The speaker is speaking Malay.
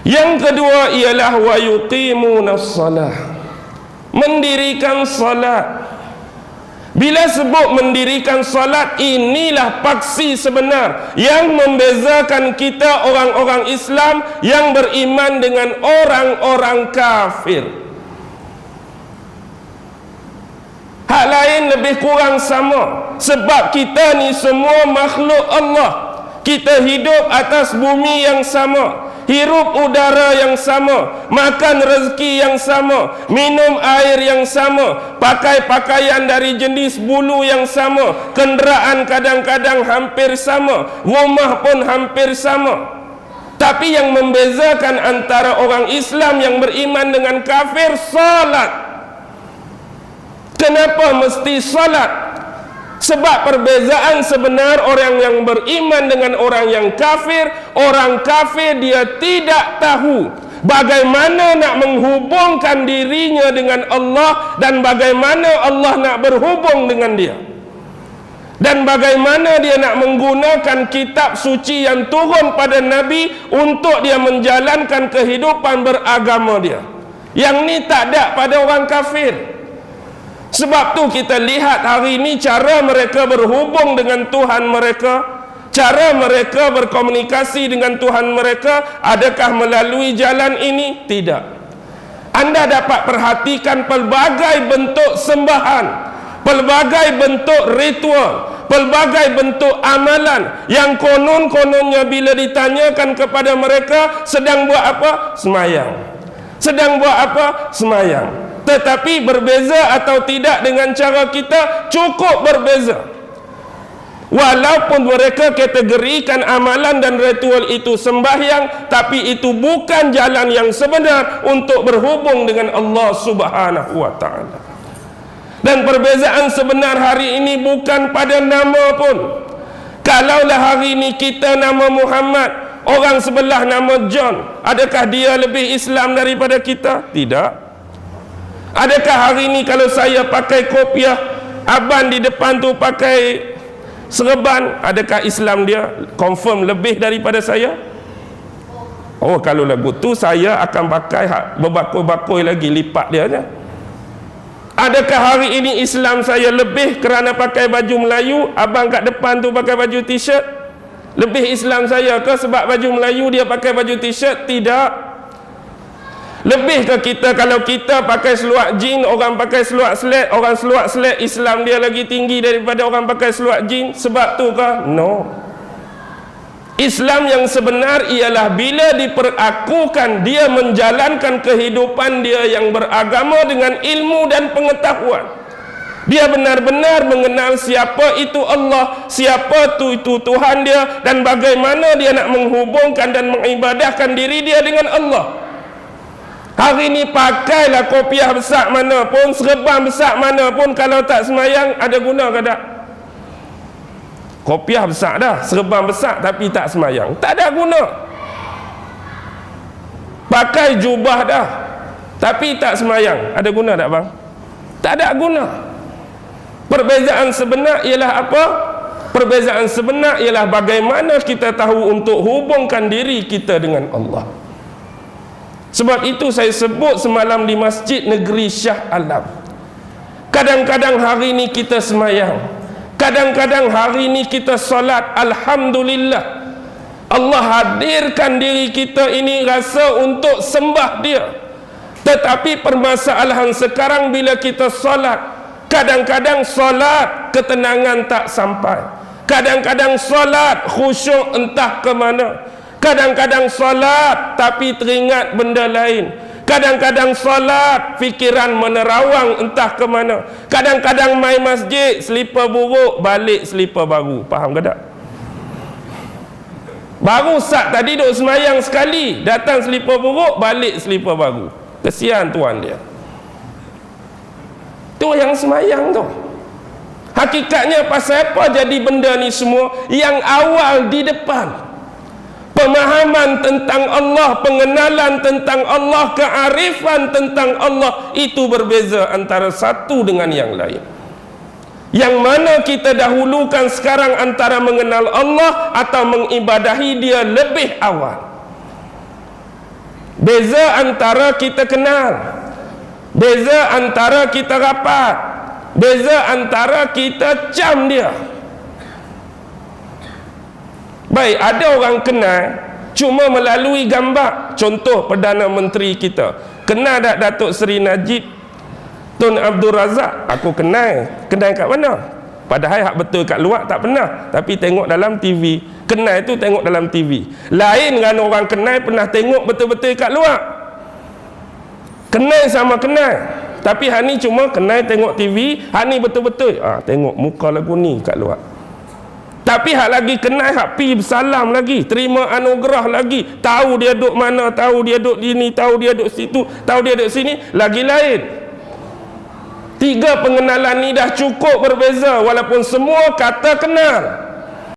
Yang kedua ialah wa yuqimunas salah, mendirikan salat. Bila sebut mendirikan salat, inilah paksi sebenar yang membezakan kita orang-orang Islam yang beriman dengan orang-orang kafir. Hak lain lebih kurang sama, sebab kita ni semua makhluk Allah. Kita hidup atas bumi yang sama, hirup udara yang sama, makan rezeki yang sama, minum air yang sama, pakai pakaian dari jenis bulu yang sama, kenderaan kadang-kadang hampir sama, rumah pun hampir sama. Tapi yang membezakan antara orang Islam yang beriman dengan kafir, salat. Kenapa mesti salat? Sebab perbezaan sebenar orang yang beriman dengan orang yang kafir, orang kafir dia tidak tahu bagaimana nak menghubungkan dirinya dengan Allah, dan bagaimana Allah nak berhubung dengan dia, dan bagaimana dia nak menggunakan kitab suci yang turun pada Nabi untuk dia menjalankan kehidupan beragama dia. Yang ni tak ada pada orang kafir. Sebab tu kita lihat hari ini cara mereka berhubung dengan Tuhan mereka, cara mereka berkomunikasi dengan Tuhan mereka, adakah melalui jalan ini? Tidak. Anda dapat perhatikan pelbagai bentuk sembahan, pelbagai bentuk ritual, pelbagai bentuk amalan yang konon-kononnya bila ditanyakan kepada mereka, sedang buat apa? Semayang. Sedang buat apa? Semayang. Tetapi berbeza atau tidak dengan cara kita? Cukup berbeza. Walaupun mereka kategorikan amalan dan ritual itu sembahyang, tapi itu bukan jalan yang sebenar untuk berhubung dengan Allah Subhanahu wa ta'ala. Dan perbezaan sebenar hari ini bukan pada nama pun. Kalaulah hari ini kita nama Muhammad, orang sebelah nama John, adakah dia lebih Islam daripada kita? Tidak. Adakah hari ini kalau saya pakai kopiah, abang di depan tu pakai serban, adakah Islam dia confirm lebih daripada saya? Oh, kalau lagu tu saya akan pakai berbakoi-bakoi lagi lipat dia je. Adakah hari ini Islam saya lebih kerana pakai baju Melayu, abang kat depan tu pakai baju t-shirt? Lebih Islam saya ke sebab baju Melayu dia pakai baju t-shirt? Tidak. Lebih ke kita kalau kita pakai seluar jeans, orang pakai seluar slet, orang seluar slet Islam dia lagi tinggi daripada orang pakai seluar jeans? Sebab tu ke? No. Islam yang sebenar ialah bila diperakukan, dia menjalankan kehidupan dia yang beragama dengan ilmu dan pengetahuan. Dia benar-benar mengenal siapa itu Allah, siapa itu Tuhan dia, dan bagaimana dia nak menghubungkan dan mengibadahkan diri dia dengan Allah. Hari ini pakailah kopiah besar mana pun, serban besar mana pun, kalau tak semayang ada guna ke tak? Kopiah besar dah, serban besar tapi tak semayang, tak ada guna. Pakai jubah dah tapi tak semayang, ada guna tak bang? Tak ada guna. Perbezaan sebenar ialah apa? Perbezaan sebenar ialah bagaimana kita tahu untuk hubungkan diri kita dengan Allah. Sebab itu saya sebut semalam di Masjid Negeri Shah Alam, kadang-kadang hari ini kita semayang, kadang-kadang hari ini kita solat. Alhamdulillah, Allah hadirkan diri kita ini rasa untuk sembah dia. Tetapi permasalahan sekarang bila kita solat, kadang-kadang solat ketenangan tak sampai, kadang-kadang solat khusyuk entah ke mana, kadang-kadang solat tapi teringat benda lain, kadang-kadang solat fikiran menerawang entah ke mana, kadang-kadang main masjid selipar buruk balik selipar baru. Faham ke tak? Baru sat tadi duk semayang sekali, datang selipar buruk, balik selipar baru. Kesian tuan dia. Tu yang semayang tu. Hakikatnya pasal apa jadi benda ni semua? Yang awal di depan, pemahaman tentang Allah, pengenalan tentang Allah, kearifan tentang Allah, itu berbeza antara satu dengan yang lain. Yang mana kita dahulukan sekarang antara mengenal Allah atau mengibadahi dia lebih awal. Beza antara kita kenal, beza antara kita rapat, beza antara kita cam dia. Baik, ada orang kenal cuma melalui gambar. Contoh Perdana Menteri kita, kenal tak Datuk Seri Najib Tun Abdul Razak? Aku kenal. Kenal kat mana? Padahal hak betul kat luar tak pernah, tapi tengok dalam TV. Kenal tu tengok dalam TV. Lain dengan orang kenal pernah tengok betul-betul kat luar. Kenal sama kenal, tapi hak ni cuma kenal tengok TV, hak ni betul-betul tengok muka lagu ni kat luar. Tapi hak lagi kenal, hak pi bersalam lagi, terima anugerah lagi, tahu dia duduk mana, tahu dia duduk sini, tahu dia duduk situ, tahu dia duduk sini, lagi lain. Tiga pengenalan ni dah cukup berbeza, walaupun semua kata kenal.